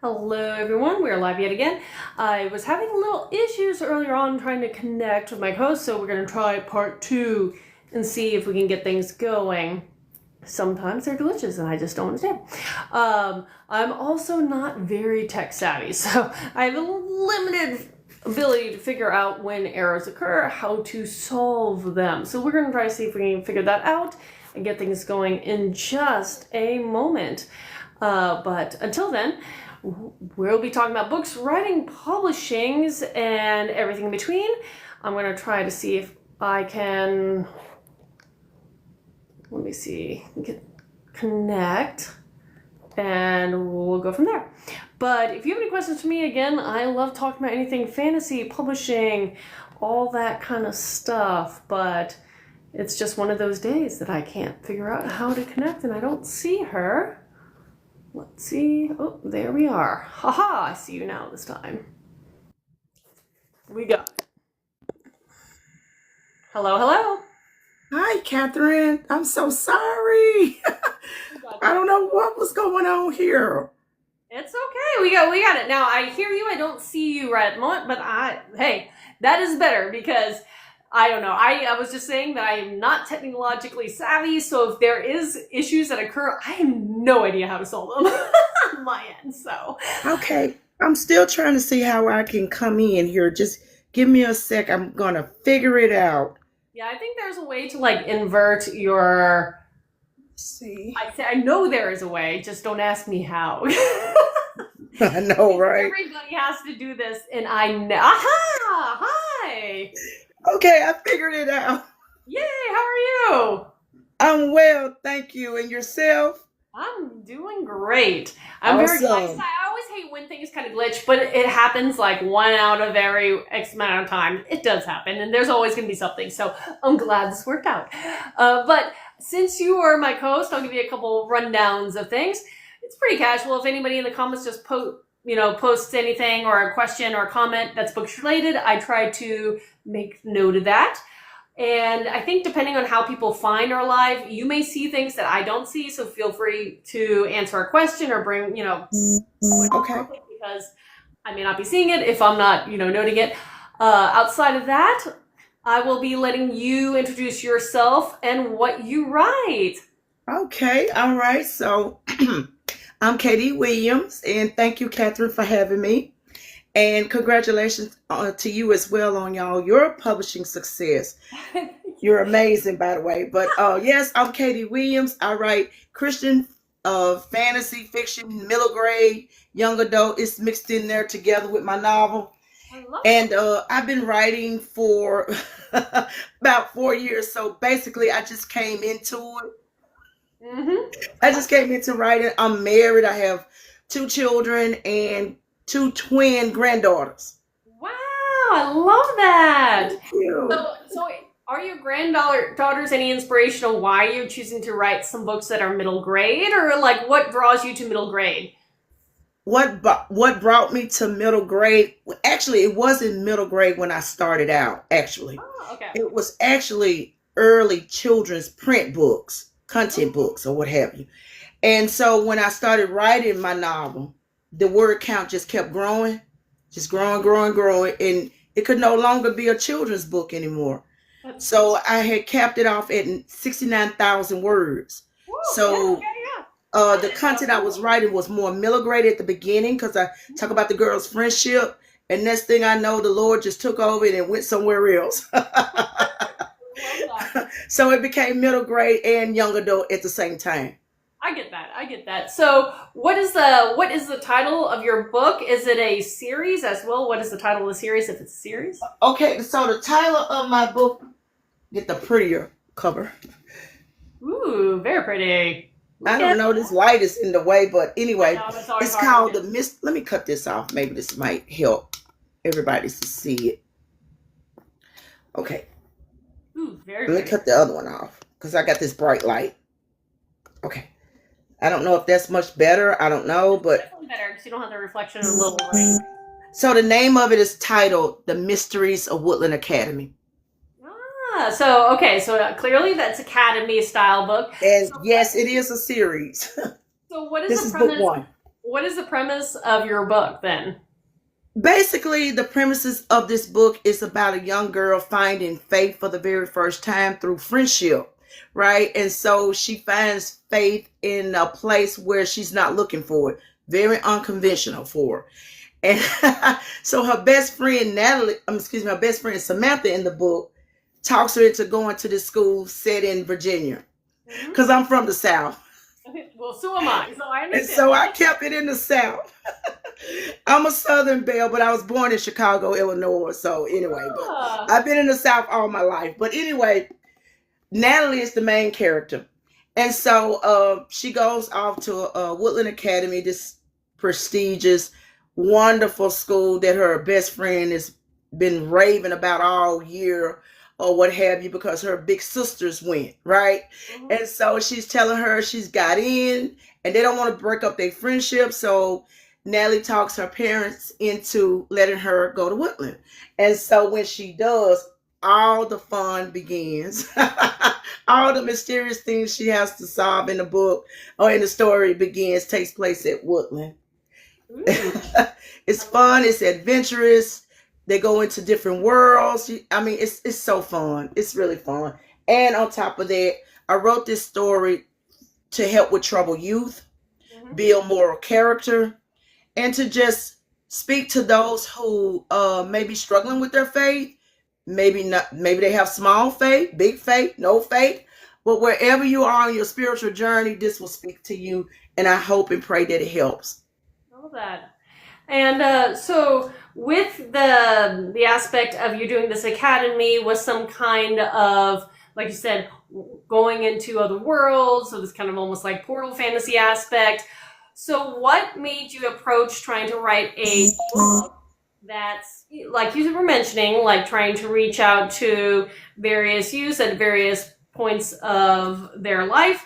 Hello everyone, we're live yet again. I was having a little issues earlier on trying to connect with my host, so we're going to try part 2 and see if we can get things going. Sometimes they're glitches and I just don't understand. I'm also not very tech savvy, so I have a limited ability to figure out when errors occur, how to solve them. So we're going to try to see if we can figure that out and get things going in just a moment. But until then, we'll be talking about books, writing, publishings, and everything in between. I'm going to try to see if I can, let me see, connect, and we'll go from there. But if you have any questions for me, again, I love talking about anything fantasy, publishing, all that kind of stuff, but it's just one of those days that I can't figure out how to connect, and I don't see her. Let's see. Oh, there we are. Haha, I see you now this time. We got it. Hello, hello. Hi, Katharine. I'm so sorry. I don't know what was going on here. It's okay. We got it. Now, I hear you. I don't see you right at the moment, but hey, that is better because I don't know. I was just saying that I am not technologically savvy, so if there is issues that occur, I have no idea how to solve them on my end, so. Okay. I'm still trying to see how I can come in here. Just give me a sec. I'm going to figure it out. Yeah, I think there's a way to, like, invert your... See. I know there is a way, just don't ask me how. I know, right? Everybody has to do this, and I know. Aha! Hi! Okay, I figured it out. Yay, how are you? I'm well, thank you. And yourself? I'm doing great. I'm very excited. I always hate when things kind of glitch, but it happens like 1 out of every X amount of time. It does happen, and there's always going to be something, so I'm glad this worked out. But since you are my co-host, I'll give you a couple rundowns of things. It's pretty casual. If anybody in the comments just posts anything or a question or a comment that's books related, I try to make note of that. And I think depending on how people find our live, you may see things that I don't see, so feel free to answer a question or bring, okay, because I may not be seeing it if I'm not, noting it. Outside of that, I will be letting you introduce yourself and what you write. Okay, all right. So I'm Katie Williams, and thank you, Katharine, for having me. And congratulations to you as well on your publishing success. You're amazing, by the way. But yes, I'm Katie Williams. I write Christian fantasy fiction, middle grade, young adult. It's mixed in there together with my novel. And I've been writing for about 4 years. So basically, I just came into it. Mm-hmm. I just came into writing. I'm married. I have 2 children and 2 twin granddaughters. Wow, I love that. Thank you. So are your granddaughters any inspirational why you're choosing to write some books that are middle grade, or like what draws you to middle grade? What brought me to middle grade? Actually, it wasn't middle grade when I started out, actually. Oh, okay. It was actually early children's print books, content books, or what have you. And so when I started writing my novel, the word count just kept growing, just growing, and it could no longer be a children's book anymore. So I had capped it off at 69,000 words. Woo, So yeah. the content I was writing was more middle grade at the beginning because I talk about the girls' friendship, and next thing I know, the Lord just took over it and went somewhere else. So it became middle grade and young adult at the same time. I get that. So what is the title of your book? Is it a series as well? What is the title of the series if it's a series? Okay, so the title of my book, get the prettier cover. Ooh, very pretty. I don't know, this light is in the way, but anyway, it's called The Mist. Let me cut this off. Maybe this might help everybody to see it. Okay. Ooh, very Let me pretty. cut the other one off because I got this bright light. Okay. I don't know if that's much better. I don't know, but Definitely better because you don't have the reflection of the little ring. so the name of it is titled The Mysteries of Woodland Academy. So clearly that's Academy style book. And yes, it is a series. So what is This the is premise? book 1. What is the premise of your book then? Basically, the premises of this book is about a young girl finding faith for the very first time through friendship, right? And so she finds faith in a place where she's not looking for it, very unconventional for her. And so her best friend her best friend Samantha in the book talks her into going to this school set in Virginia. Because I'm from the South. Well, so am I, so I understand. And so I kept it in the South. I'm a Southern belle, but I was born in Chicago, Illinois. So anyway, but I've been in the South all my life. But anyway, Natalie is the main character. And so she goes off to Woodland Academy, this prestigious, wonderful school that her best friend has been raving about all year or what have you, because her big sisters went, right? Mm-hmm. And so she's telling her she's got in and they don't want to break up their friendship. So Natalie talks her parents into letting her go to Woodland. And so when she does, all the fun begins. All the mysterious things she has to solve in the book or in the story takes place at Woodland. It's fun. It's adventurous. They go into different worlds. I mean, it's so fun. It's really fun. And on top of that, I wrote this story to help with troubled youth, build moral character, and to just speak to those who may be struggling with their faith. Maybe not. Maybe they have small faith, big faith, no faith. But wherever you are on your spiritual journey, this will speak to you. And I hope and pray that it helps. All that. And so with the aspect of you doing this academy was some kind of, like you said, going into other worlds, so this kind of almost like portal fantasy aspect. So what made you approach trying to write a book that's, like you were mentioning, like trying to reach out to various youths at various points of their life?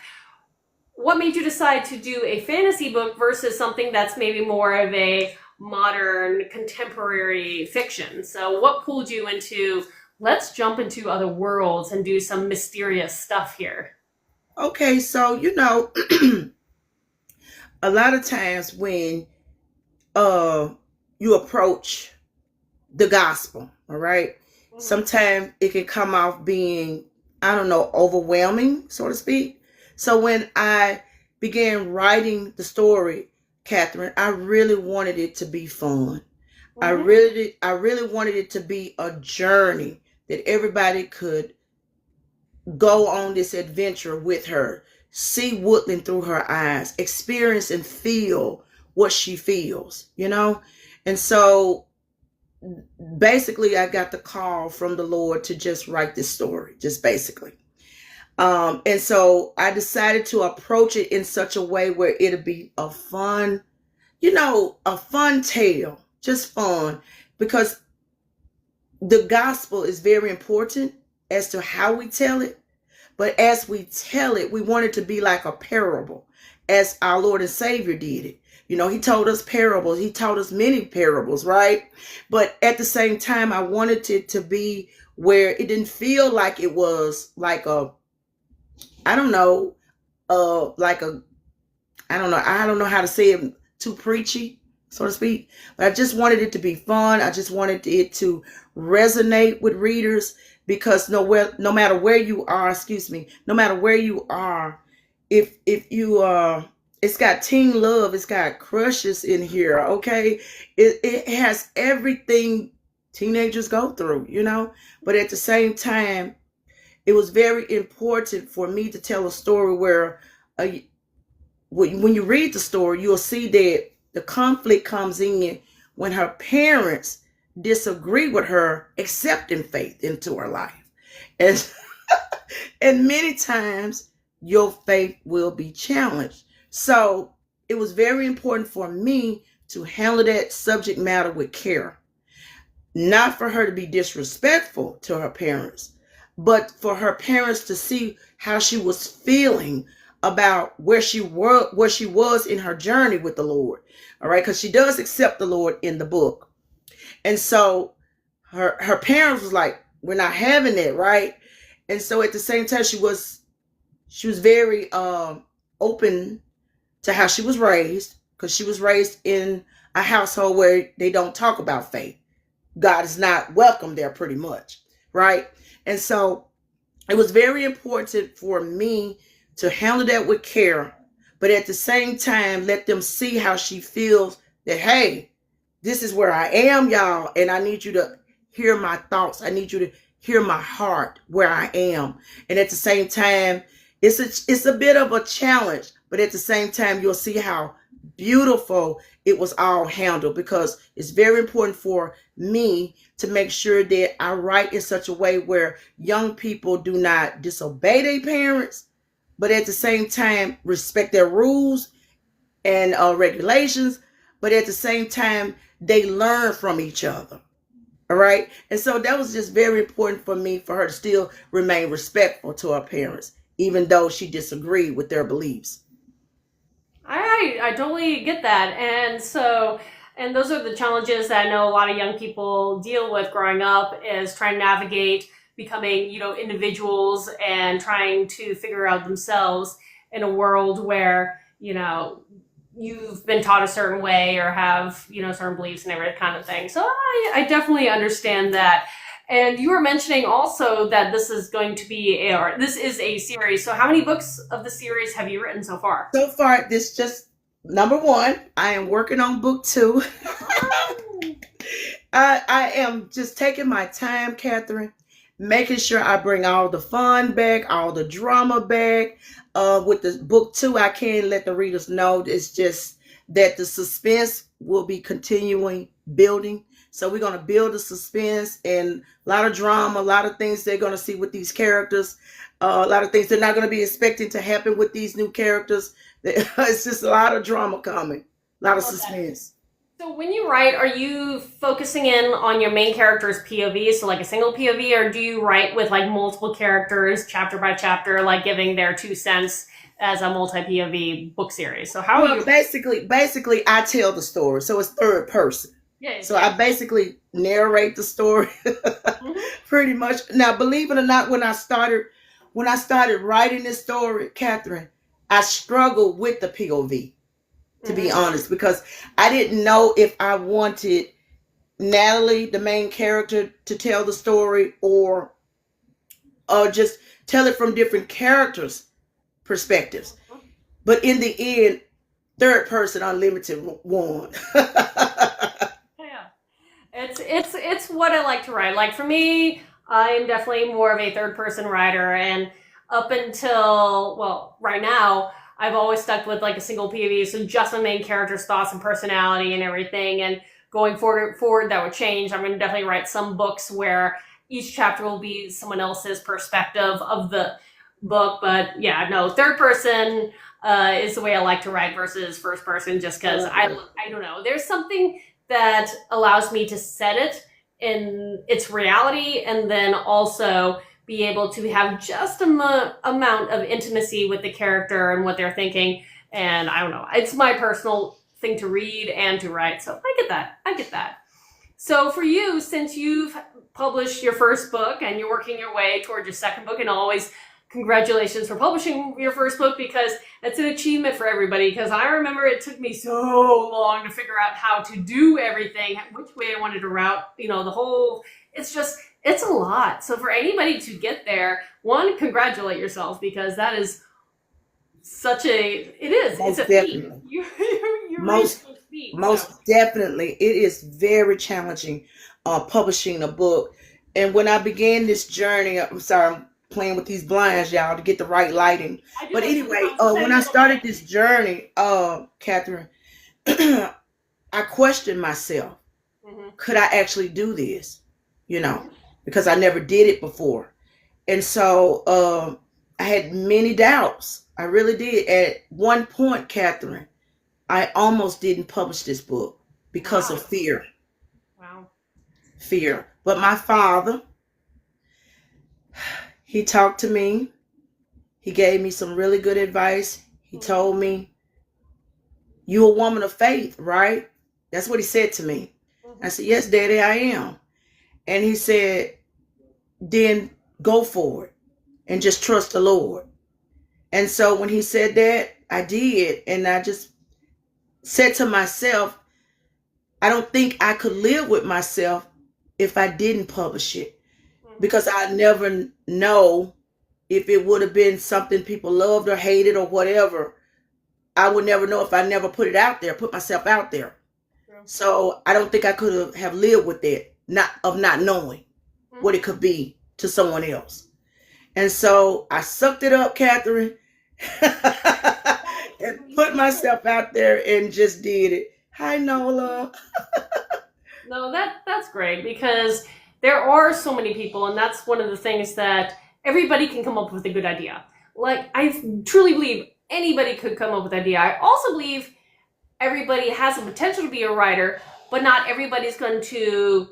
What made you decide to do a fantasy book versus something that's maybe more of a modern contemporary fiction? So what pulled you into, let's jump into other worlds and do some mysterious stuff here? Okay, so a lot of times when you approach the gospel, all right, sometimes it can come off being, I don't know, overwhelming, so to speak. So when I began writing the story, Katharine, I really wanted it to be fun. I really wanted it to be a journey that everybody could go on this adventure with her, see Woodland through her eyes, experience and feel what she feels, And so basically I got the call from the Lord to just write this story, just basically. And so I decided to approach it in such a way where it'll be a fun tale, just fun, because the gospel is very important as to how we tell it. But as we tell it, we want it to be like a parable, as our Lord and Savior did it. He told us parables. He taught us many parables, right? But at the same time, I wanted it to be where it didn't feel like it was like I don't know how to say it, too preachy, so to speak. But I just wanted it to be fun. I just wanted it to resonate with readers, because no matter where you are, if you it's got teen love, it's got crushes in here, okay? It has everything teenagers go through, But at the same time, it was very important for me to tell a story where when you read the story, you'll see that the conflict comes in when her parents disagree with her accepting faith into her life. And many times your faith will be challenged. So it was very important for me to handle that subject matter with care. Not for her to be disrespectful to her parents, but for her parents to see how she was feeling about where she was in her journey with the Lord. All right, because she does accept the Lord in the book. And so her parents was like, we're not having it, right? And so at the same time, she was very open to how she was raised. because she was raised in a household where they don't talk about faith. God is not welcome there pretty much, right? And so it was very important for me to handle that with care, but at the same time, let them see how she feels that, hey, this is where I am, y'all, and I need you to hear my thoughts. I need you to hear my heart where I am. And at the same time, it's a bit of a challenge, but at the same time, you'll see how beautiful it was all handled, because it's very important for me to make sure that I write in such a way where young people do not disobey their parents, but at the same time respect their rules and regulations, but at the same time they learn from each other. All right. And so that was just very important for me, for her to still remain respectful to her parents, even though she disagreed with their beliefs. I totally get that. And those are the challenges that I know a lot of young people deal with growing up, is trying to navigate becoming, individuals and trying to figure out themselves in a world where, you've been taught a certain way or have, certain beliefs and every kind of thing. So I definitely understand that. And you were mentioning also that this is this is a series. So how many books of the series have you written so far? So far, this just number one. I am working on book 2. I am just taking my time, Katharine, making sure I bring all the fun back, all the drama back. With the book 2, I can't let the readers know. It's just that the suspense will be continuing building. So we're going to build the suspense and a lot of drama, a lot of things they're going to see with these characters, a lot of things they're not going to be expecting to happen with these new characters. It's just a lot of drama coming, a lot of suspense. So when you write, are you focusing in on your main character's POV, so like a single POV, or do you write with like multiple characters, chapter by chapter, like giving their 2 cents as a multi-POV book series? So how are you? Basically, I tell the story, so it's third person. Yeah. So I basically narrate the story pretty much. Now, believe it or not, when I started writing this story, Katharine, I struggled with the POV, to be honest, because I didn't know if I wanted Natalie, the main character, to tell the story or just tell it from different characters' perspectives. But in the end, third person unlimited won. It's what I like to write. Like for me, I'm definitely more of a third person writer, and up until right now, I've always stuck with like a single POV, so just the main character's thoughts and personality and everything. And going forward, that would change. I'm going to definitely write some books where each chapter will be someone else's perspective of the book. But yeah, no, third person is the way I like to write versus first person, just because I don't know. There's something that allows me to set it in its reality, and then also be able to have just amount of intimacy with the character and what they're thinking. And I don't know, it's my personal thing to read and to write. So I get that. So for you, since you've published your first book and you're working your way towards your second book, and always congratulations for publishing your first book, because it's an achievement for everybody. Because I remember it took me so long to figure out how to do everything, which way I wanted to route, the whole, it's a lot. So for anybody to get there, one, congratulate yourself, because that is it's a feat. You're most definitely. It is very challenging publishing a book. And when I began this journey, I'm sorry, I'm playing with these blinds, y'all, to get the right lighting. But anyway, when I started this journey, Katharine, I questioned myself. Could I actually do this? Because I never did it before. And so I had many doubts. I really did. At one point, Katharine, I almost didn't publish this book because of fear. Wow. Fear. But my father, he talked to me. He gave me some really good advice. He told me, "You're a woman of faith, right?" That's what he said to me. I said, "Yes, Daddy, I am." And he said, "Then go for it and just trust the Lord." And so when he said that, I did. And I just said to myself, I don't think I could live with myself if I didn't publish it, because I never know if it would have been something people loved or hated or whatever. I would never know if I never put it out there, put myself out there. So I don't think I could have lived with it, not knowing what it could be to someone else. And so I sucked it up, Katharine, and put myself out there and just did it. Hi, Nola. No, that's great, because there are so many people, and that's one of the things that everybody can come up with a good idea. Like, I truly believe anybody could come up with an idea. I also believe everybody has the potential to be a writer, but not everybody's going to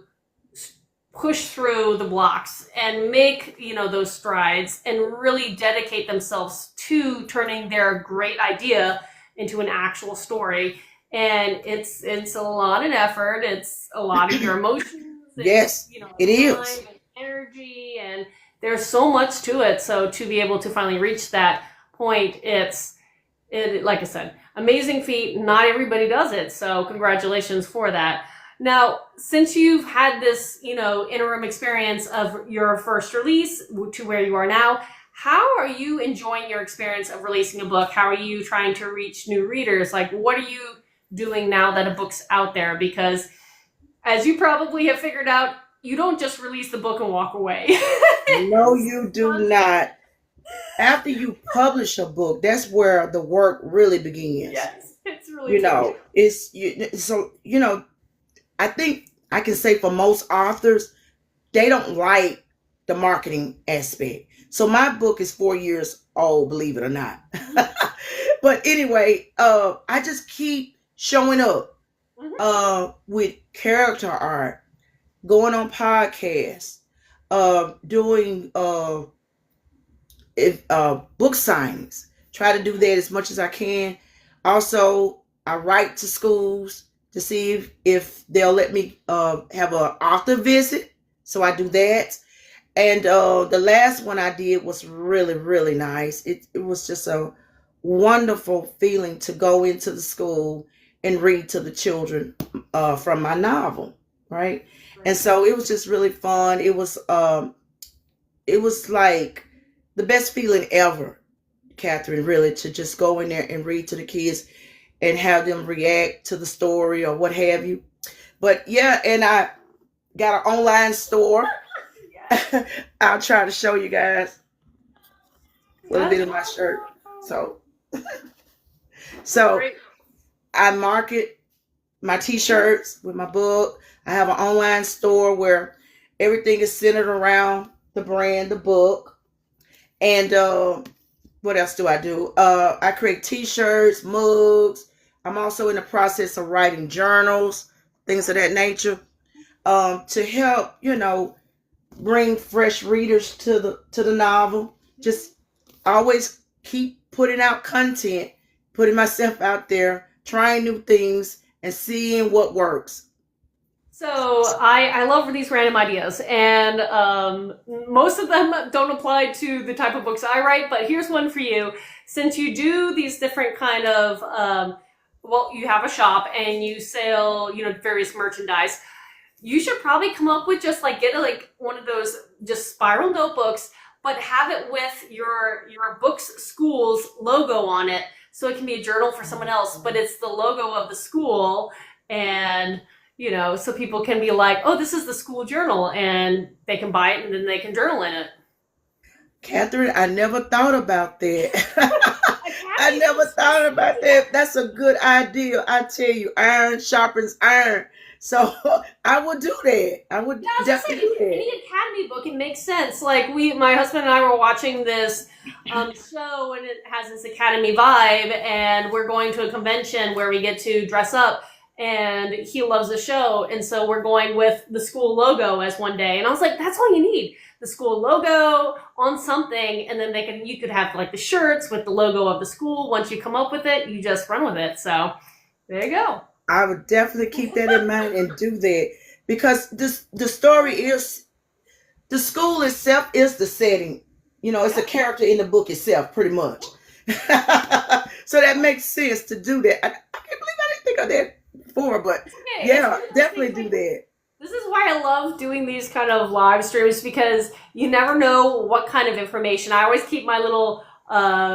push through the blocks and make, those strides and really dedicate themselves to turning their great idea into an actual story. And it's a lot of effort. It's a lot of your emotions. Yes, it is. Time and energy, and there's so much to it. So to be able to finally reach that point, like I said, amazing feat. Not everybody does it. So congratulations for that. Now, since you've had this, interim experience of your first release to where you are now, how are you enjoying your experience of releasing a book? How are you trying to reach new readers? Like, what are you doing now that a book's out there? Because as you probably have figured out, you don't just release the book and walk away. No, you do not. After you publish a book, that's where the work really begins. Yes, it's really true. I think I can say for most authors, they don't like the marketing aspect. So my book is 4 years old, believe it or not. But anyway, I just keep showing up with character art, going on podcasts, doing book signings. Try to do that as much as I can. Also, I write to schools to see if they'll let me have an author visit. So I do that. And the last one I did was really, really nice. It was just a wonderful feeling to go into the school and read to the children from my novel, right? And so it was just really fun. It was like the best feeling ever, Katharine, really, to just go in there and read to the kids and have them react to the story or what have you. But yeah, and I got an online store. I'll try to show you guys a little bit of my shirt. So I market my t-shirts with my book. I have an online store where everything is centered around the brand, the book. And what else do I do? I create t-shirts, mugs. I'm also in the process of writing journals, things of that nature, to help, bring fresh readers to the novel. Just always keep putting out content, putting myself out there, trying new things, and seeing what works. So I love these random ideas, and most of them don't apply to the type of books I write, but here's one for you. Since you do these different kind of, you have a shop and you sell, various merchandise, you should probably come up with just get one of those just spiral notebooks, but have it with your book's school's logo on it, so it can be a journal for someone else, but it's the logo of the school, and so people can be like, oh, this is the school journal, and they can buy it and then they can journal in it. Katharine, I never thought about that. I never thought about that. That's a good idea. I tell you, iron sharpens iron. So I would do that. I would definitely do that. Any Academy book, it makes sense. Like my husband and I were watching this show, and it has this Academy vibe, and we're going to a convention where we get to dress up, and he loves the show, and so we're going with the school logo as one day, and I was like, that's all you need. The school logo on something, and then you could have the shirts with the logo of the school. Once you come up with it, you just run with it. So there you go. I would definitely keep that in mind and do that, because the story is, the school itself is the setting. It's a character in the book itself, pretty much. So that makes sense to do that. I can't believe I didn't think of that before, but Okay, yeah, definitely do that. this is why I love doing these kind of live streams, because you never know what kind of information. I always keep my little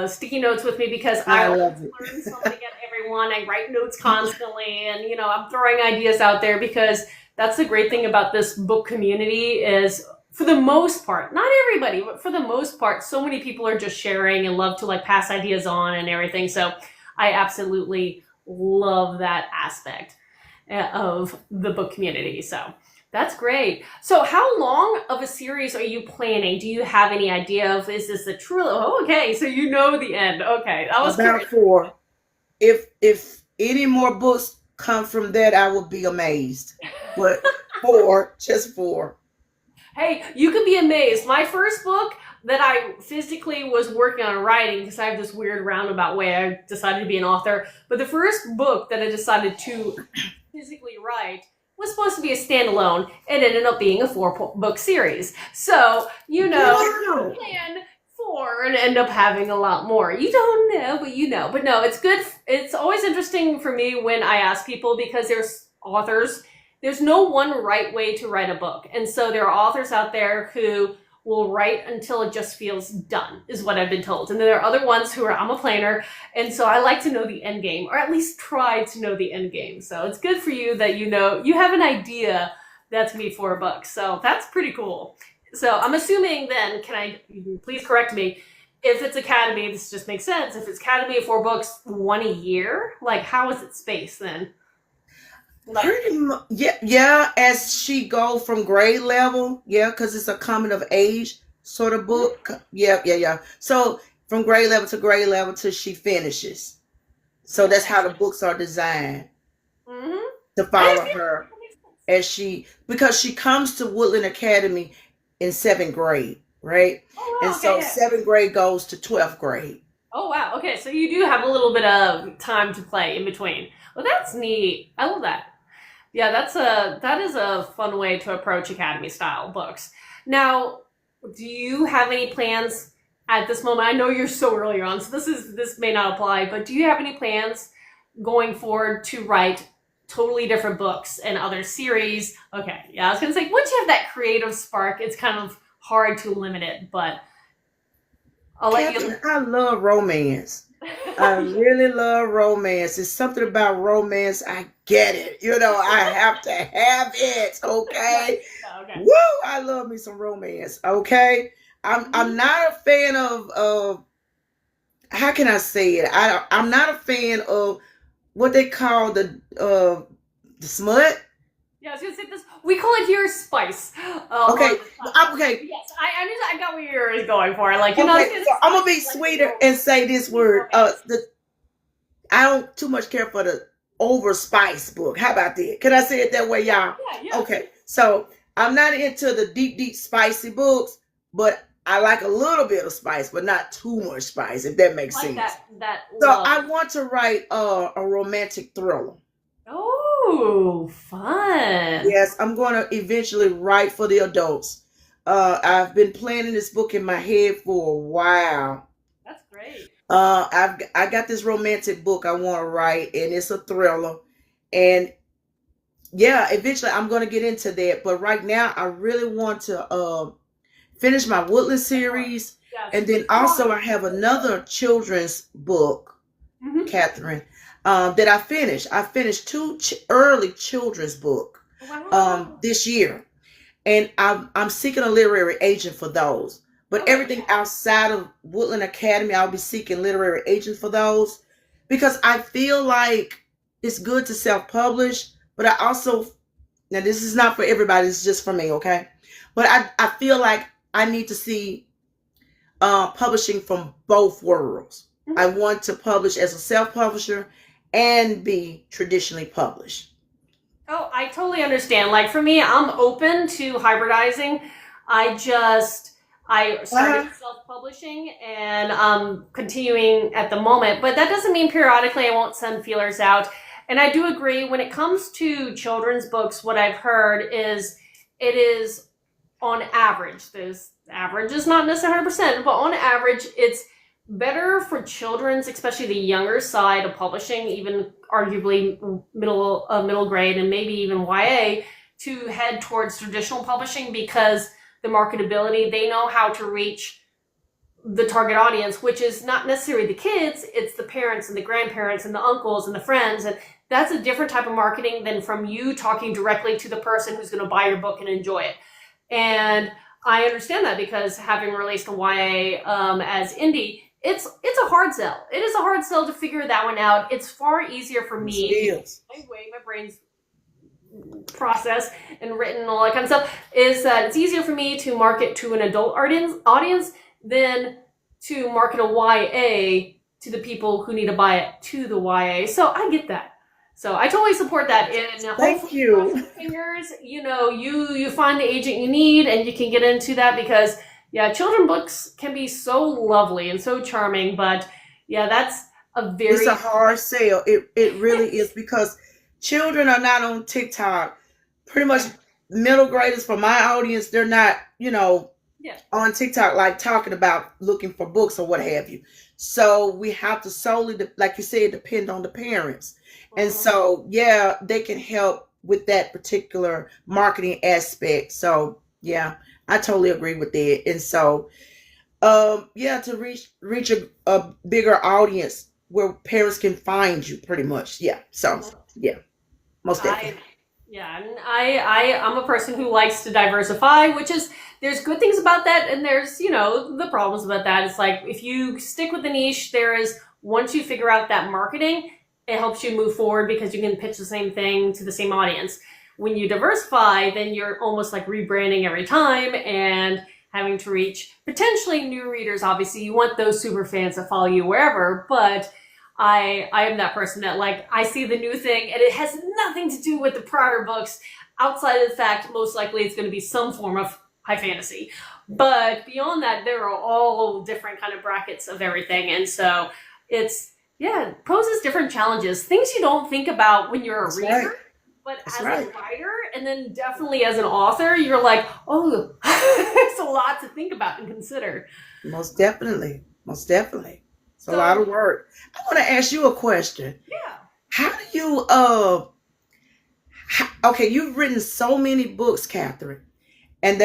sticky notes with me, because I I always love it. learn something at everyone. I write notes constantly, and I'm throwing ideas out there, because that's the great thing about this book community is, for the most part, not everybody, but for the most part, so many people are just sharing and love to like pass ideas on and everything. So I absolutely love that aspect of the book community. So that's great. So how long of a series are you planning? Do you have any idea of, is this a trilogy? Oh, okay, so you know the end. Okay, that was About curious. 4. If any more books come from that, I will be amazed. But 4, just 4. Hey, you could be amazed. My first book that I physically was working on writing, because I have this weird roundabout way I decided to be an author, but the first book that I decided to physically write was supposed to be a standalone. It ended up being a 4-book series. So, Wow. plan 4 and end up having a lot more. You don't know, but you know. But no, it's good. It's always interesting for me when I ask people, because there's authors. There's no one right way to write a book. And so there are authors out there who will write until it just feels done, is what I've been told. And then there are other ones who are, I'm a planner, and so I like to know the end game, or at least try to know the end game. So it's good for you that you have an idea that's me 4 books. So that's pretty cool. So I'm assuming then, please correct me, if it's Academy, this just makes sense. If it's Academy of 4 books, 1 a year, like how is it spaced then? Pretty much, yeah. As she go from grade level, because it's a coming of age sort of book. Yeah. So from grade level till she finishes. So that's how the books are designed to follow her because she comes to Woodland Academy in 7th grade, right? Oh, wow, and so 7th grade goes to 12th grade. Oh, wow. Okay, so you do have a little bit of time to play in between. Well, that's neat. I love that. Yeah, that is a fun way to approach Academy style books. Now, do you have any plans at this moment? I know you're so early on, so this may not apply, but do you have any plans going forward to write totally different books and other series? Okay, yeah, I was gonna say, once you have that creative spark, it's kind of hard to limit it, but I'll let you. I love romance. I really love romance. It's something about romance. I get it. I have to have it. Okay. Okay. Woo! I love me some romance. Okay. I'm not a fan of how can I say it? I'm not a fan of what they call the smut. Yeah, I was gonna say this. We call it here spice. Okay. Okay. Yes, I got what you're going for. Like, so I'm gonna be sweeter and say this word. I don't too much care for the over spice book. How about that? Can I say it that way, y'all? Yeah. Okay. So I'm not into the deep spicy books, but I like a little bit of spice, but not too much spice, if that makes sense. So I want to write a romantic thriller. Oh, fun. Yes, I'm going to eventually write for the adults. I've been planning this book in my head for a while. That's great. I got this romantic book I want to write, and it's a thriller. And yeah, eventually I'm going to get into that. But right now, I really want to finish my Woodland series. Yes. And then also I have another children's book, Katharine, that I finished. I finished 2 early children's book this year. And I'm seeking a literary agent for those. But everything outside of Woodland Academy, I'll be seeking literary agents for those. Because I feel like it's good to self-publish. But I also, now this is not for everybody, it's just for me, okay? But I feel like I need to see publishing from both worlds. I want to publish as a self-publisher and be traditionally published. Oh, I totally understand. Like for me, I'm open to hybridizing. I started self-publishing and I'm continuing at the moment, but that doesn't mean periodically I won't send feelers out. And I do agree when it comes to children's books, what I've heard is it is on average, this average is not necessarily 100%, but on average, it's better for children's, especially the younger side of publishing, even arguably middle grade and maybe even YA to head towards traditional publishing because the marketability, they know how to reach the target audience, which is not necessarily the kids, it's the parents and the grandparents and the uncles and the friends. And that's a different type of marketing than from you talking directly to the person who's going to buy your book and enjoy it. And I understand that because having released a YA as indie, it's a hard sell. It is a hard sell to figure that one out. It's far easier for me. My brain's process and written and all that kind of stuff is that it's easier for me to market to an adult audience than to market a YA to the people who need to buy it to the YA. So I get that. So I totally support that. And thank you. Fingers, you find the agent you need and you can get into that because children books can be so lovely and so charming, but that's it's a hard sell. It really is because children are not on TikTok. Pretty much middle graders for my audience, they're not, on TikTok, like talking about looking for books or what have you. So we have to solely, like you said, depend on the parents. And so, they can help with that particular marketing aspect. So, I totally agree with that. And so, to reach a bigger audience where parents can find you pretty much. Yeah. So, most definitely. And I'm a person who likes to diversify, which is, there's good things about that, and there's, the problems about that. It's like, if you stick with the niche, once you figure out that marketing, it helps you move forward because you can pitch the same thing to the same audience. When you diversify, then you're almost like rebranding every time and having to reach potentially new readers. Obviously, you want those super fans to follow you wherever, but I am that person that, like, I see the new thing and it has nothing to do with the prior books outside of the fact most likely it's going to be some form of high fantasy. But beyond that, there are all different kind of brackets of everything. And so it's, poses different challenges, things you don't think about when you're a reader. Right. But as a writer, and then definitely as an author, you're like, oh, there's a lot to think about and consider. Most definitely. It's a lot of work. I want to ask you a question. Yeah. How do you, okay, you've written so many books, Katharine, and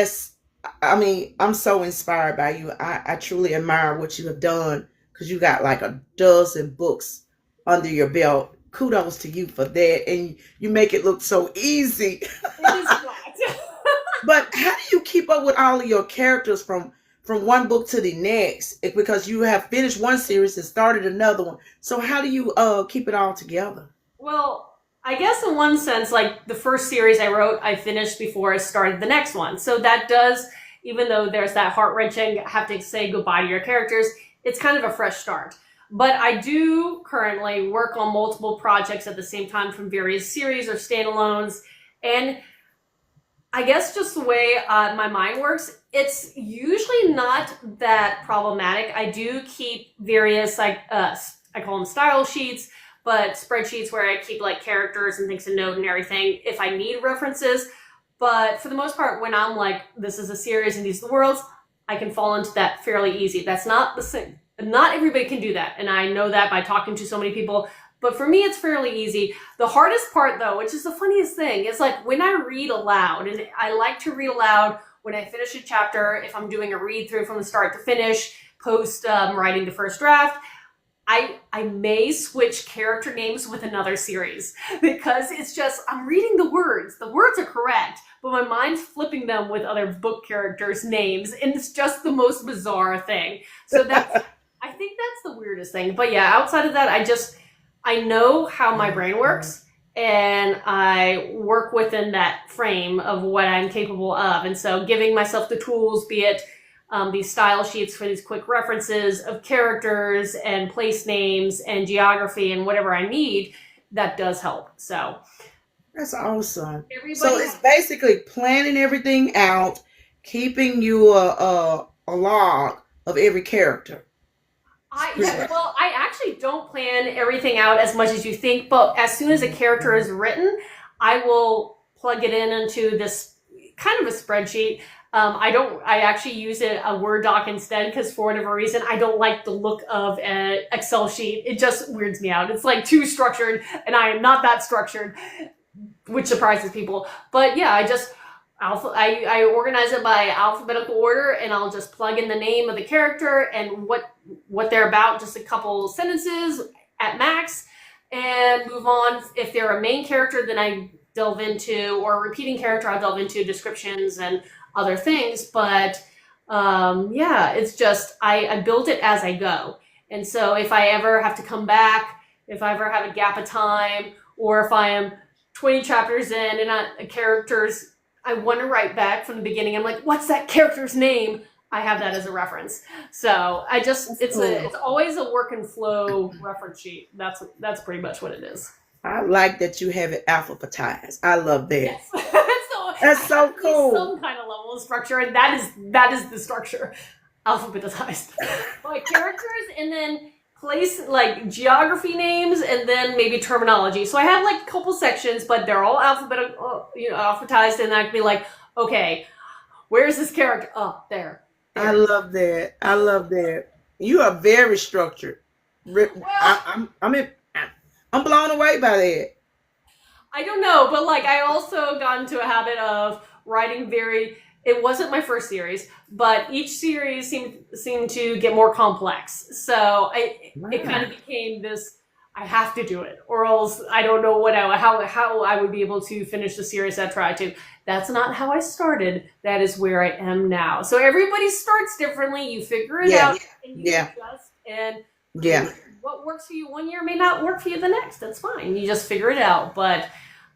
I'm so inspired by you. I truly admire what you have done because you got like a dozen books under your belt. Kudos to you for that. And you make it look so easy. It is not. But how do you keep up with all of your characters from one book to the next? Because you have finished one series and started another one. So how do you keep it all together? Well, I guess in one sense, like the first series I wrote, I finished before I started the next one. So that does, even though there's that heart-wrenching, have to say goodbye to your characters, it's kind of a fresh start. But I do currently work on multiple projects at the same time from various series or standalones. And I guess just the way my mind works, it's usually not that problematic. I do keep various, I call them style sheets, but spreadsheets where I keep like characters and things to note and everything if I need references. But for the most part, when I'm like, this is a series and these are the worlds, I can fall into that fairly easy. That's not the same. Not everybody can do that. And I know that by talking to so many people. But for me, it's fairly easy. The hardest part, though, which is the funniest thing, is like when I read aloud, and I like to read aloud when I finish a chapter, if I'm doing a read through from the start to finish, post writing the first draft, I may switch character names with another series because it's just, I'm reading the words are correct, but my mind's flipping them with other book characters' names, and it's just the most bizarre thing. So I think that's the weirdest thing. But yeah, outside of that, I know how my brain works, and I work within that frame of what I'm capable of. And so giving myself the tools, be it these style sheets for these quick references of characters and place names and geography and whatever I need, that does help. So that's awesome. So it's basically planning everything out, keeping you a log of every character. I actually don't plan everything out as much as you think, but as soon as a character is written, I will plug it into this kind of a spreadsheet I actually use a Word doc instead because for whatever reason, I don't like the look of an Excel sheet. It just weirds me out. It's like too structured and I am not that structured, which surprises people. But yeah, I organize it by alphabetical order and I'll just plug in the name of the character and what they're about, just a couple sentences at max, and move on. If they're a main character, then I delve into, or a repeating character, I'll delve into descriptions and other things. But yeah, it's just, I build it as I go. And so if I ever have to come back, if I ever have a gap of time, or if I am 20 chapters in and I want to write back from the beginning, I'm like, what's that character's name? I have that as a reference. So it's always a work and flow reference sheet. That's pretty much what it is. I like that you have it alphabetized. I love that. Yes. That's so cool. Some kind of level of structure, and that is the structure, alphabetized. Like characters, and then place, like geography names, and then maybe terminology. So I have like a couple sections, but they're all alphabetized, and I can be like, okay, where's this character? Oh, there. I love that. I love that. You are very structured. Well, I'm blown away by that. I don't know, but like I also got into a habit of writing it wasn't my first series, but each series seemed to get more complex. So it kind of became this, I have to do it, or else I don't know how I would be able to finish the series I tried to. That's not how I started. That is where I am now. So everybody starts differently. You figure it out and you adjust. And what works for you one year may not work for you the next. That's fine. You just figure it out. But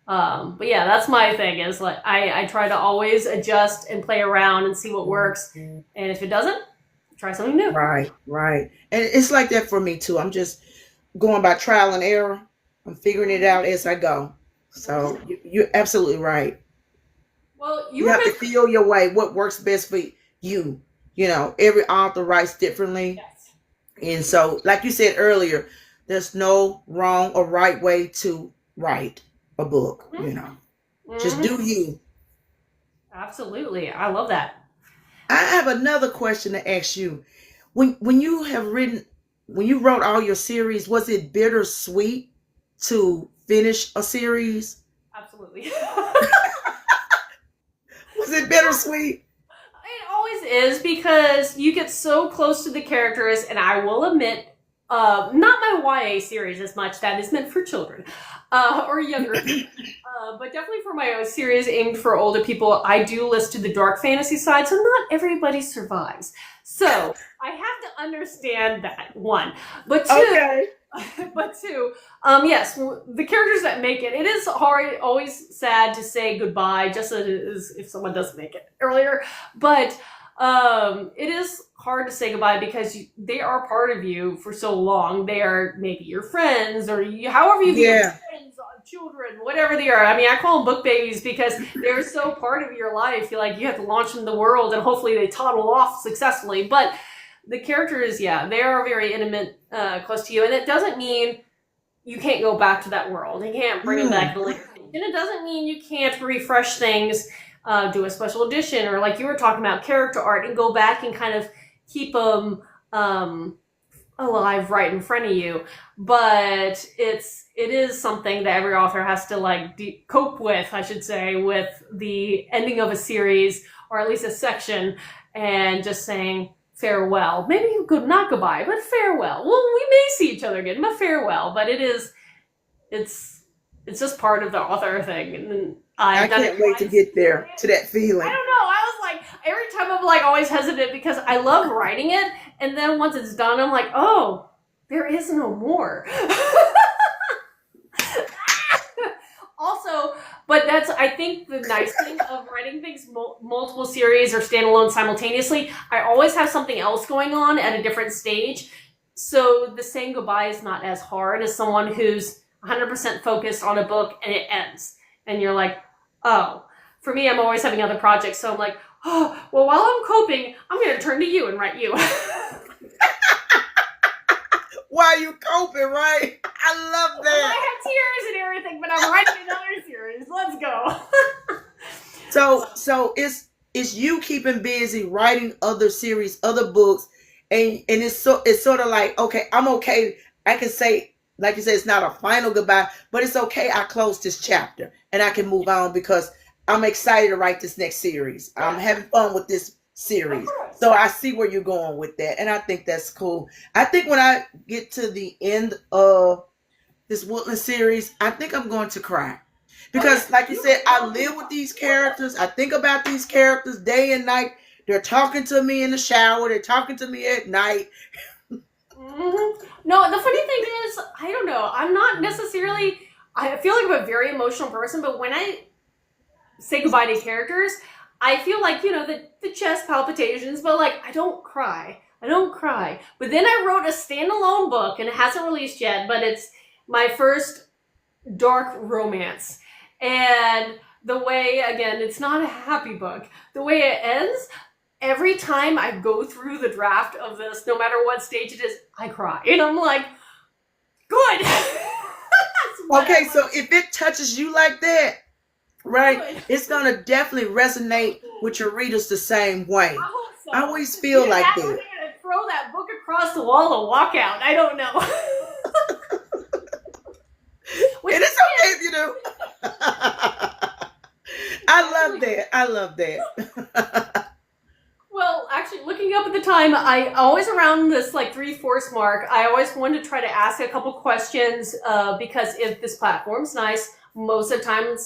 yeah, that's my thing, is like I try to always adjust and play around and see what works. And if it doesn't, try something new. Right. And it's like that for me too. I'm just going by trial and error. I'm figuring it out as I go. So you're absolutely right. Well, you have to feel your way, what works best for you. You know, every author writes differently. Yes. And so, like you said earlier, there's no wrong or right way to write a book, you know. Just do you. Absolutely. I love that. I have another question to ask you. When you wrote all your series, was it bittersweet to finish a series? Absolutely. Was it bittersweet? It always is, because you get so close to the characters, and I will admit, not my YA series as much, that is meant for children or younger, but definitely for my own series aimed for older people, I do list to the dark fantasy side, so not everybody survives. So I have to understand that, one. But two, yes, the characters that make it is hard, always sad to say goodbye, just as if someone doesn't make it earlier. But it is hard to say goodbye because they are part of you for so long. They are maybe your friends, or however you view friends, children, whatever they are. I mean, I call them book babies because they're so part of your life. You have to launch them in the world, and hopefully they toddle off successfully. But the characters, they are very intimate, close to you, and it doesn't mean you can't go back to that world. You can't bring them back to later. And it doesn't mean you can't refresh things, do a special edition, or like you were talking about, character art, and go back and kind of keep them alive right in front of you. But it is something that every author has to cope with, I should say, with the ending of a series, or at least a section, and just saying farewell. Maybe you could not goodbye, but farewell. Well, we may see each other again, but farewell. But it's just part of the author thing. And I can't wait to get there, to that feeling. I don't know. I was like, every time I'm always hesitant because I love writing it. And then once it's done, I'm like, oh, there is no more. Also, but that's, I think, the nice thing of writing things multiple series or standalone simultaneously. I always have something else going on at a different stage. So the saying goodbye is not as hard as someone who's 100% focused on a book and it ends. And you're like, oh. For me, I'm always having other projects. So I'm like, oh, well, while I'm coping, I'm going to turn to you and write you. While you coping, right? I love that. Well, I have tears and everything, but I'm writing another series. Let's go. So it's you keeping busy writing other series, other books, and it's sort of like, okay, I'm okay. I can say, like you said, it's not a final goodbye, but it's okay. I closed this chapter and I can move on because I'm excited to write this next series. I'm having fun with this series. So I see where you're going with that, and I think that's cool. I think when I get to the end of this Woodland series, I think I'm going to cry. Because, like you said, I live with these characters. I think about these characters day and night. They're talking to me in the shower. They're talking to me at night. Mm-hmm. No, the funny thing is, I don't know. I'm not necessarily... I feel like I'm a very emotional person, but when I say goodbye to characters, I feel like, the chest palpitations, but, like, I don't cry. I don't cry. But then I wrote a standalone book, and it hasn't released yet, but it's my first dark romance. And the way, again, it's not a happy book. The way it ends, every time I go through the draft of this, no matter what stage it is, I cry. And I'm like, good. Okay, so if it touches you like that, right, good, it's going to definitely resonate with your readers the same way. I hope so. I always feel like that. I'm going to throw that book across the wall and walk out. I don't know. It is okay if you do. I love that. Well, actually, looking up at the time, I always around this like 3/4 mark, I always wanted to try to ask a couple questions because if this platform's nice, most of the time it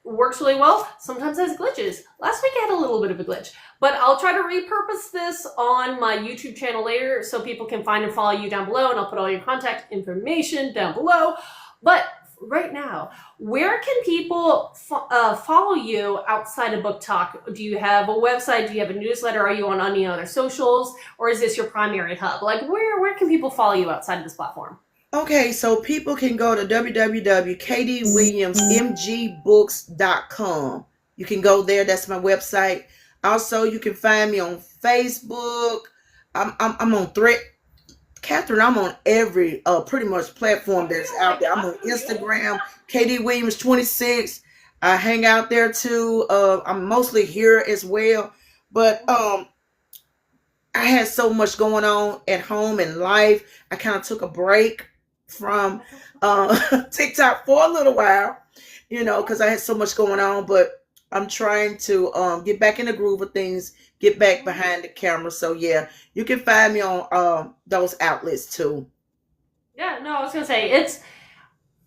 works really well. Sometimes it has glitches. Last week I had a little bit of a glitch, but I'll try to repurpose this on my YouTube channel later so people can find and follow you down below, and I'll put all your contact information down below. But right now, where can people follow you outside of Book Talk? Do you have a website? Do you have a newsletter? Are you on any other socials? Or is this your primary hub? Like, where can people follow you outside of this platform? Okay, so people can go to www.katywilliamsmgbooks.com. You can go there. That's my website. Also, you can find me on Facebook. I'm on Thread. Katharine, I'm on every pretty much platform that's out there. I'm on Instagram, KDWilliams26. I hang out there too. I'm mostly here as well. But I had so much going on at home and life. I kind of took a break from TikTok for a little while, because I had so much going on. But I'm trying to get back in the groove of things, get back behind the camera. So yeah, you can find me on those outlets too. Yeah, no, I was gonna say, it's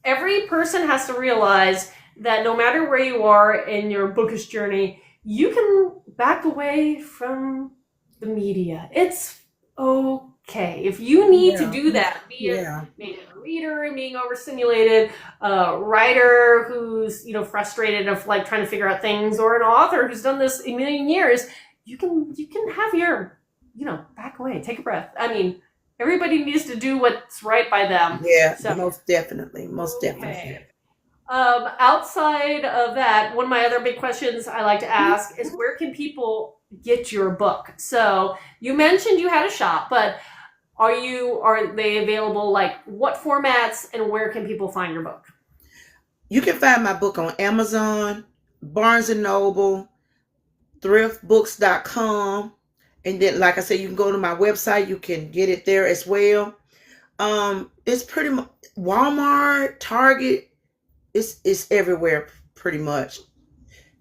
every person has to realize that no matter where you are in your bookish journey, you can back away from the media. It's okay. If you need to do that, be it maybe a reader being overstimulated, a writer who's frustrated of like trying to figure out things, or an author who's done this a million years, you can have your back away, take a breath. I mean, everybody needs to do what's right by them. Yeah, so, most definitely. Outside of that, one of my other big questions I like to ask is, where can people get your book? So you mentioned you had a shop, but are they available? Like, what formats, and where can people find your book? You can find my book on Amazon, Barnes & Noble, thriftbooks.com. And then, like I said, you can go to my website. You can get it there as well. It's pretty much Walmart, Target. It's everywhere pretty much.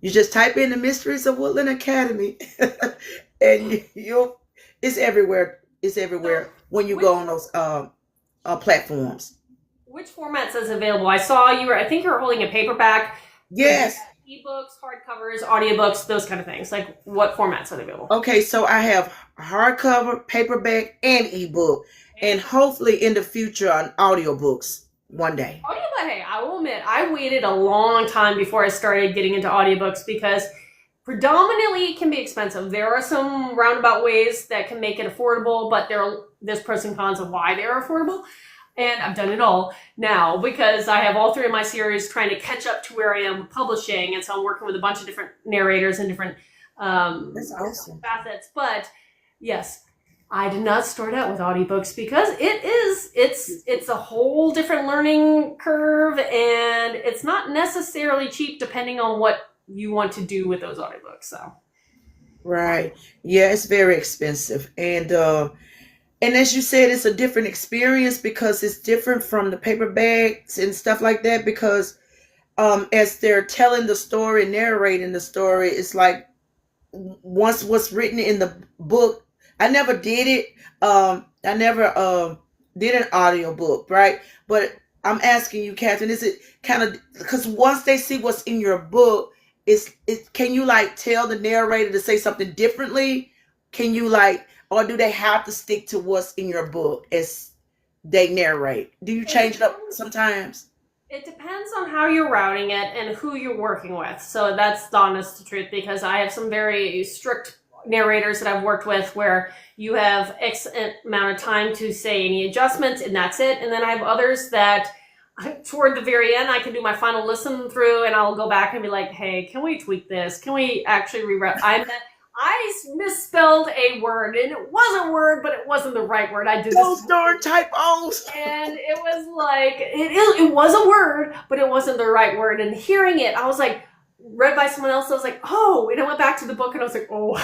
You just type in the Mysteries of Woodland Academy, and it's everywhere. It's everywhere when you go on those platforms. Which formats is available? I saw I think you were holding a paperback. Yes. Ebooks, hardcovers, audiobooks, those kind of things. Like, what formats are available? Okay, so I have hardcover, paperback, and ebook, and hopefully in the future on audiobooks one day. Audiobook, hey, I will admit, I waited a long time before I started getting into audiobooks because predominantly it can be expensive. There are some roundabout ways that can make it affordable, but there's pros and cons of why they're affordable. And I've done it all now because I have all 3 of my series trying to catch up to where I am publishing. And so I'm working with a bunch of different narrators and different That's awesome. facets. But yes, I did not start out with audiobooks because it's a whole different learning curve, and it's not necessarily cheap depending on what you want to do with those audiobooks. So Right. Yeah, it's very expensive. And as you said, it's a different experience because it's different from the paperbacks and stuff like that because as they're telling the story, narrating the story, it's like once what's written in the book. I never did it. I never did an audio book, right? But I'm asking you, Catherine, is it kind of because once they see what's in your book, can you like tell the narrator to say something differently? Can you like, or do they have to stick to what's in your book as they narrate? Do you It change it up depends. sometimes? It depends on how you're routing it and who you're working with. So that's the honest truth because I have some very strict narrators that I've worked with where you have X amount of time to say any adjustments and that's it. And then I have others that toward the very end, I can do my final listen through and I'll go back and be like, hey, can we tweak this? Can we actually rewrite? I misspelled a word and it was a word, but it wasn't the right word. I did Those this. darn typos. And it was like, it was a word, but it wasn't the right word. And hearing it, I was like, read by someone else, I was like, oh, and I went back to the book and I was like, oh.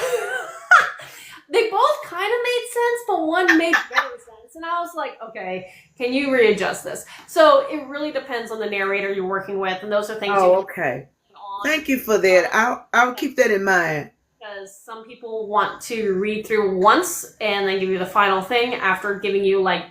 They both kind of made sense, but one made better sense. And I was like, okay, can you readjust this? So it really depends on the narrator you're working with. And those are things you Oh, can okay. on. Thank you for that. I'll keep that in mind. Because some people want to read through once and then give you the final thing after giving you like,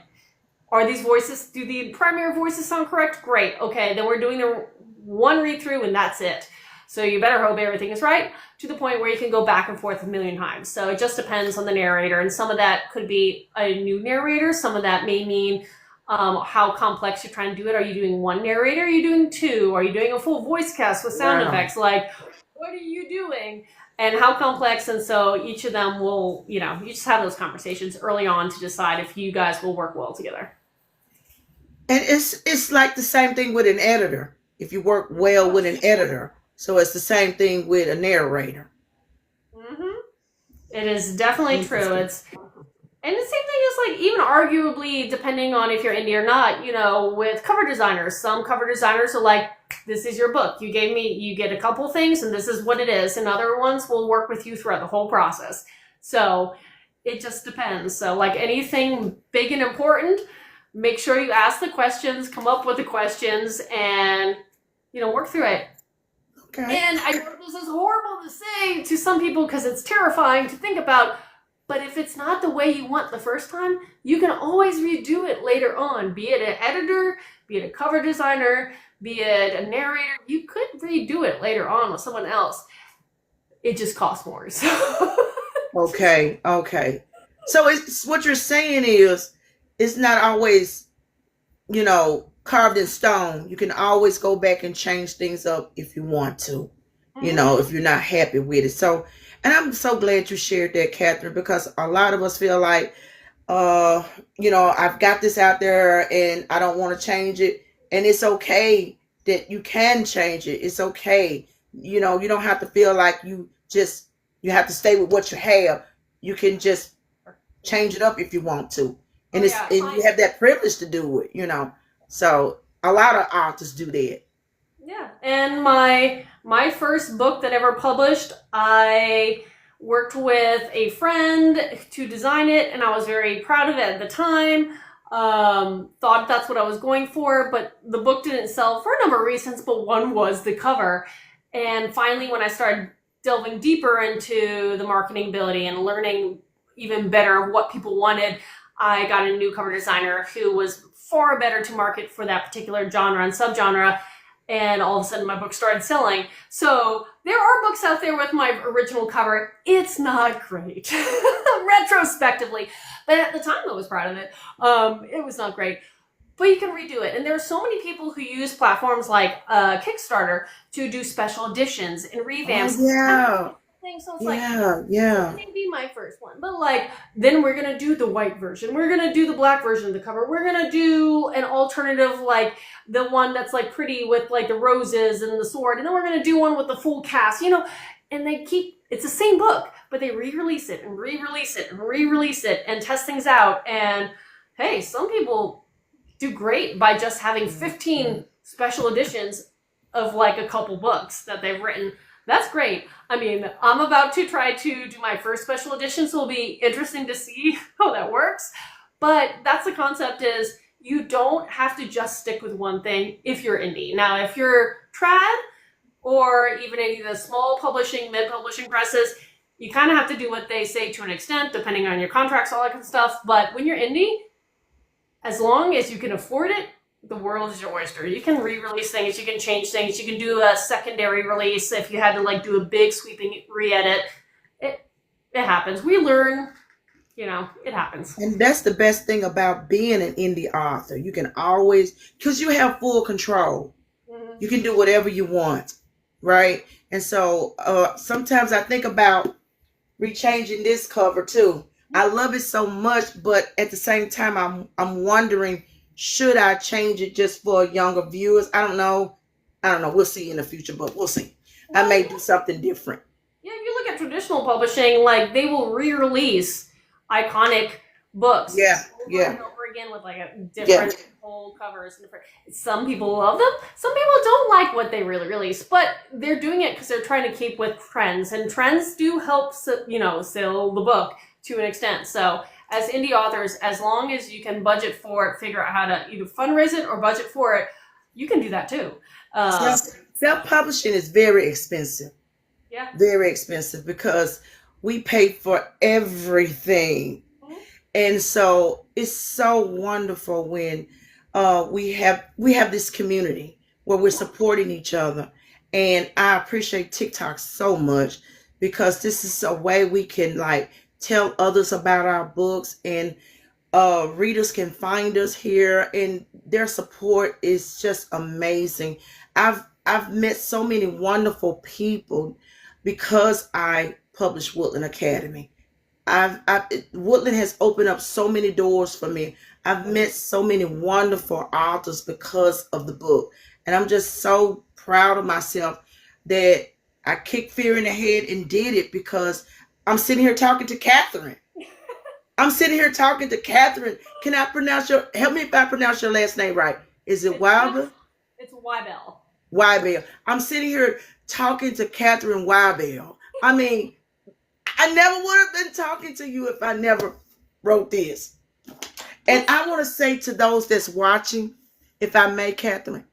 are these voices, do the primary voices sound correct? Great. Okay, then we're doing the one read through and that's it. So you better hope everything is right to the point where you can go back and forth a million times. So it just depends on the narrator. And some of that could be a new narrator. Some of that may mean how complex you're trying to do it. Are you doing one narrator? Are you doing two? Are you doing a full voice cast with sound effects? Like, what are you doing? And how complex, and so each of them will, you just have those conversations early on to decide if you guys will work well together. And it's like the same thing with an editor. If you work well with an editor, so it's the same thing with a narrator. Mm-hmm. It is definitely true. Interesting. And the same thing is like even arguably depending on if you're indie or not, with cover designers. Some cover designers are like, this is your book. You get a couple things and this is what it is. And other ones will work with you throughout the whole process. So it just depends. So like anything big and important, make sure you ask the questions, come up with the questions and, work through it. Okay. And I know this is horrible to say to some people because it's terrifying to think about, but if it's not the way you want the first time, you can always redo it later on. Be it an editor, be it a cover designer, be it a narrator. You could redo it later on with someone else. It just costs more. So. Okay. So it's what you're saying is it's not always, carved in stone. You can always go back and change things up if you want to, if you're not happy with it. So, and I'm so glad you shared that, Catherine, because a lot of us feel like, I've got this out there and I don't want to change it. And it's okay that you can change it. It's okay. You don't have to feel like you have to stay with what you have. You can just change it up if you want to. And and you have that privilege to do it, So a lot of authors do that. Yeah. And my first book that ever published, I worked with a friend to design it, and I was very proud of it at the time. Thought that's what I was going for, but the book didn't sell for a number of reasons, but one was the cover. And finally, when I started delving deeper into the marketing ability and learning even better what people wanted, I got a new cover designer who was far better to market for that particular genre and subgenre. And all of a sudden my book started selling. So there are books out there with my original cover. It's not great retrospectively, but at the time I was proud of it. It was not great, but you can redo it. And there are so many people who use platforms like Kickstarter to do special editions and revamps. Oh, yeah. So it's yeah. It may be my first one, but then we're gonna do the white version. We're gonna do the black version of the cover. We're gonna do an alternative, like the one that's like pretty with like the roses and the sword, and then we're gonna do one with the full cast. And it's the same book, but they re-release it and re-release it and re-release it and test things out. And hey, some people do great by just having 15 special editions of like a couple books that they've written. That's great. I mean, I'm about to try to do my first special edition, so it'll be interesting to see how that works. But that's the concept is you don't have to just stick with one thing if you're indie. Now, if you're trad or even any of the small publishing, mid-publishing presses, you kind of have to do what they say to an extent, depending on your contracts, all that kind of stuff. But when you're indie, as long as you can afford it, the world is your oyster. You can re-release things, you can change things, you can do a secondary release if you had to like do a big sweeping re-edit. It happens. We learn, it happens. And that's the best thing about being an indie author. You can always, because you have full control. Mm-hmm. You can do whatever you want, right? And so sometimes I think about rechanging this cover too. I love it so much, but at the same time, I'm wondering, should I change it just for younger viewers? I don't know. We'll see in the future, but we'll see. I may do something different. Yeah, if you look at traditional publishing, like they will re-release iconic books. Yeah, over and over again with like a different whole covers. And different. Some people love them. Some people don't like what they really release, but they're doing it because they're trying to keep with trends, and trends do help, sell the book to an extent. So as indie authors, as long as you can budget for it, figure out how to either fundraise it or budget for it, you can do that too. Self-publishing is very expensive. Yeah. Very expensive because we pay for everything. Mm-hmm. And so it's so wonderful when we have this community where we're supporting each other. And I appreciate TikTok so much because this is a way we can like tell others about our books, and readers can find us here, and their support is just amazing. I've met so many wonderful people because I published Woodland Academy. Woodland has opened up so many doors for me. I've met so many wonderful authors because of the book, and I'm just so proud of myself that I kicked fear in the head and did it because I'm sitting here talking to Katharine. Can I help me if I pronounce your last name right? Is it Wibell? It's Wibell. Wibell. I'm sitting here talking to Katharine Wibell. I mean, I never would have been talking to you if I never wrote this. And I want to say to those that's watching, if I may, Katharine,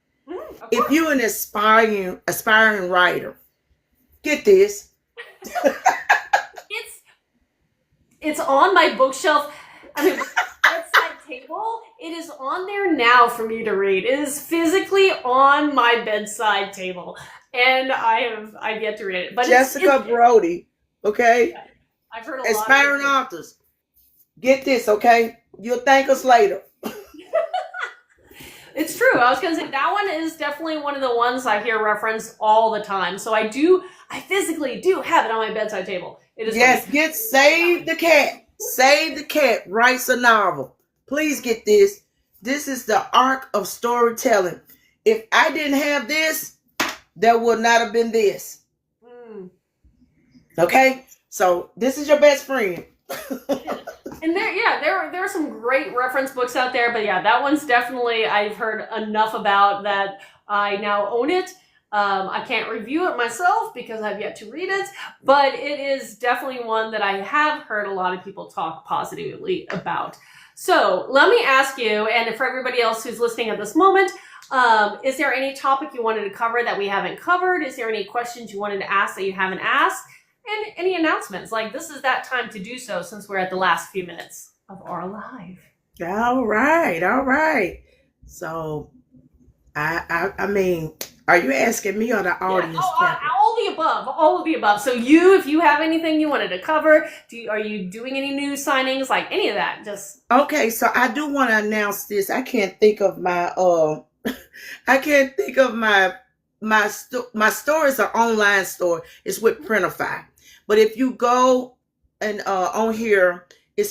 if you're an aspiring writer, get this. It's on my bookshelf. I mean, bedside table. It is on there now for me to read. It is physically on my bedside table, and I've yet to read it. But Jessica Brody, okay. Yeah, I've heard a lot. Aspiring authors, get this, okay? You'll thank us later. It's true. I was going to say that one is definitely one of the ones I hear referenced all the time. So I physically do have it on my bedside table. It is Save the Cat. Save the Cat writes a novel. Please get this. This is the arc of storytelling. If I didn't have this, there would not have been this. Okay? So this is your best friend. And there are some great reference books out there, but yeah, that one's definitely, I've heard enough about that I now own it. I can't review it myself because I've yet to read it, but it is definitely one that I have heard a lot of people talk positively about. So let me ask you, and for everybody else who's listening at this moment, is there any topic you wanted to cover that we haven't covered? Is there any questions you wanted to ask that you haven't asked? And any announcements? Like, this is that time to do so since we're at the last few minutes of our live. All right. So, I mean, are you asking me or the audience? Yeah. All of the above. So if you have anything you wanted to cover, are you doing any new signings, like any of that? Just okay. So I do want to announce this. I can't think of my my store is an online store. It's with Printify. But if you go and on here, I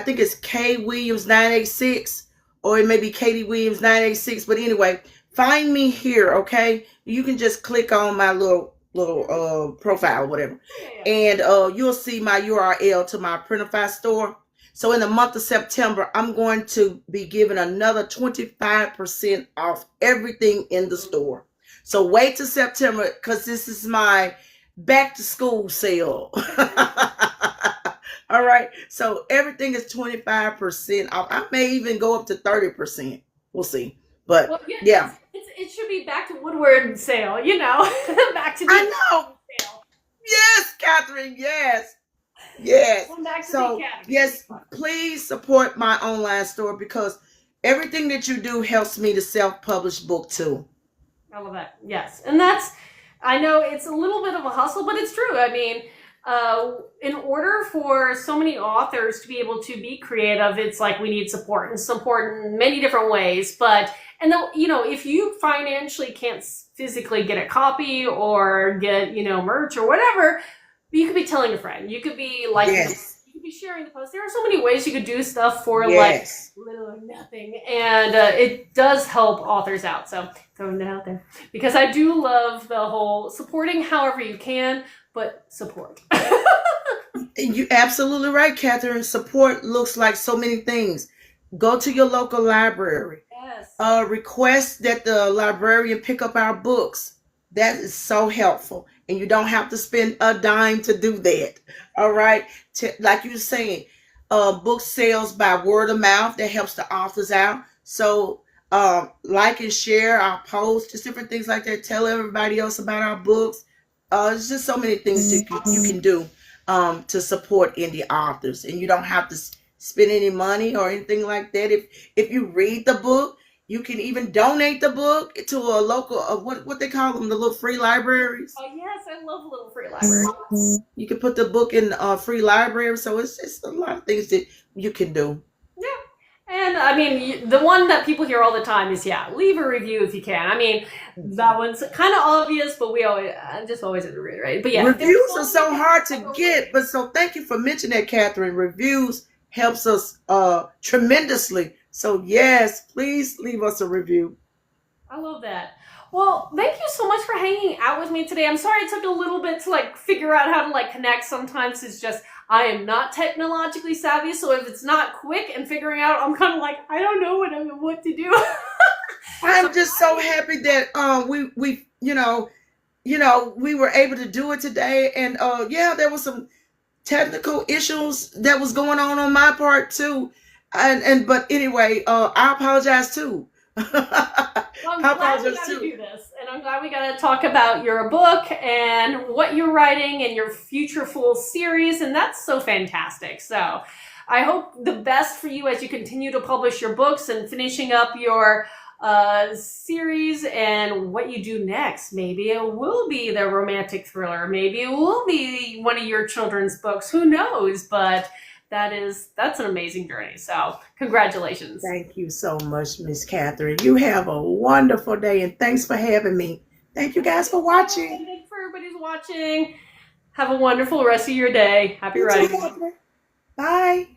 think it's K Williams 986, or it may be Katie Williams 986. But anyway, find me here, okay? You can just click on my little profile or whatever, and you'll see my URL to my Printify store. So in the month of September, I'm going to be giving another 25% off everything in the store. So wait till September because this is my back to school sale. All right. So everything is 25% off. I may even go up to 30%. We'll see. But Well, yeah. it should be back to Woodward sale, you know, back to the I know. sale. Yes, Katharine. Yes. Yes. Going back to the So, academy. yes, please support my online store because everything that you do helps me to self-publish book too. I love that. Yes. And that's, I know it's a little bit of a hustle, but it's true. I mean, in order for so many authors to be able to be creative, it's like we need support and support in many different ways. But, and then, you know, if you financially can't physically get a copy or get, you know, merch or whatever, you could be telling a friend. You could be like, Yes. you could be sharing the post. There are so many ways you could do stuff for Yes. like little or nothing. And it does help authors out. So throwing that out there. Because I do love the whole supporting however you can, but support. You're absolutely right, Katharine. Support looks like so many things. Go to your local library. Yes. Request that the librarian pick up our books. That is so helpful. And you don't have to spend a dime to do that. All right. Like you were saying, book sales by word of mouth, that helps the authors out. So like and share our posts, just different things like that. Tell everybody else about our books. There's just so many things that you can do to support indie authors. And you don't have to spend any money or anything like that. If you read the book, you can even donate the book to a local, what they call them, the little free libraries. Oh, yes. I love little free libraries. You can put the book in a free library. So it's just a lot of things that you can do. Yeah. And I mean, the one that people hear all the time is, yeah, leave a review if you can. I mean, that one's kind of obvious, but I'm just always have to reiterate. But yeah. Reviews are so hard to get. But so thank you for mentioning that, Katharine. Reviews helps us tremendously. So yes, please leave us a review. I love that. Well, thank you so much for hanging out with me today. I'm sorry it took a little bit to like figure out how to like connect. Sometimes it's just, I am not technologically savvy. So if it's not quick and figuring out, I'm kind of like, I don't know what to do. I'm just so happy that we we were able to do it today. And yeah, there was some technical issues that was going on my part too. But anyway, I apologize too. Well, I'm glad we got to do this, and I'm glad we got to talk about your book and what you're writing and your future full series, and that's so fantastic. So I hope the best for you as you continue to publish your books and finishing up your series and what you do next. Maybe it will be the romantic thriller. Maybe it will be one of your children's books. Who knows? But that's an amazing journey. So congratulations. Thank you so much, Miss Katharine. You have a wonderful day, and thanks for having me. Thank you guys for watching. Thanks for everybody who's watching. Have a wonderful rest of your day. Happy writing. Bye.